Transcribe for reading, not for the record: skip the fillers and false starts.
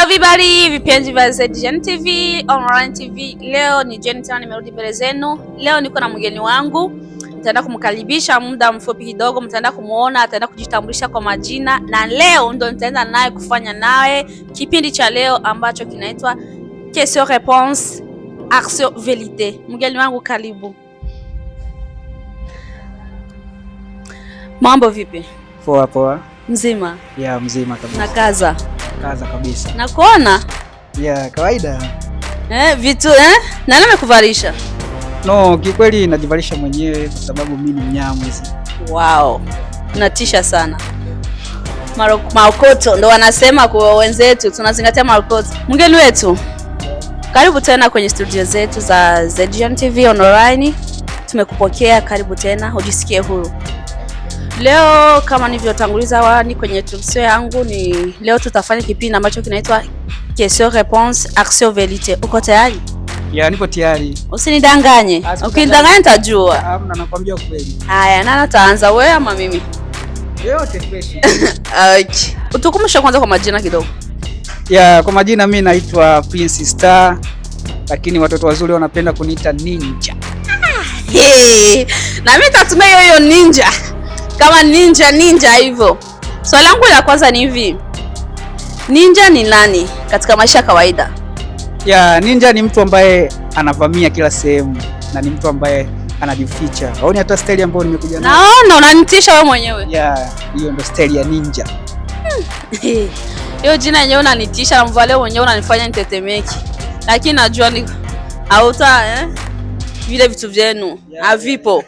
Everybody, vipenzi vya ZGN TV, Online TV. Leo ni Jenny tena nimerudi mbele zenu. Leo niko na mgeni wangu. Nitaenda kumkaribisha muda mfupi kidogo, mtaenda kumuona, ataenda kujitambulisha kwa majina na leo ndo nitaenda naye kufanya naye kipindi cha leo ambacho kinaitwa Question Réponse Action Vérité. Mgeni wangu karibu. Mambo vipi? Poa poa. Mzima? Yeah, mzima kabisa. Na kaza? Kaza kabisa. Nakuona? Yeah, kawaida. Vitu nani amekuvalisha? No, kikweli najivalisha mwenyewe kwa sababu mimi ni Mnyamwezi. Wow. Natisha sana. Maokoto ndo wanasema kwa wenzetu, tunazingatia maokoto. Mgeni wetu. Karibu tena kwenye studio zetu za ZGN TV Online. Tumekupokea, karibu tena, ujisikie huru. Leo kama nilivyotanguliza awali kwenye introduction yangu, ni leo tutafanya kipindi ambacho kinaitwa Question Réponse Action Vérité. Uko tayari? Yeah, nipo tayari. Usinidanganye. Ukinidanganya nitajua. Hamna, nakwambia kweli. Haya, nani ataanza, wewe ama mimi? Yote fresh. Okay. Utukumbushe kwanza kwa majina kidogo. Yeah, kwa majina mimi naitwa Prince Star, lakini watoto wazuri wanapenda kuniita Ninja. Na mimi nitatumia hiyo ninja. Kama ninja hivyo. Swali langu la kwanza ni hivi. Ninja ni nani katika maisha ya kawaida? Yeah, ninja ni mtu ambaye anavamia kila sehemu na ni mtu ambaye anajificha. Haoni hata style ambayo nimekuja nayo. Naona unanitisha wewe mwenyewe. Yeah, hiyo ndio style ya ninja. Hiyo jina yenyewe unanitisha na mvaleo mwenyewe unanifanya nitetemeki. Lakini najua ni hauta vile vitu vyenu havipo.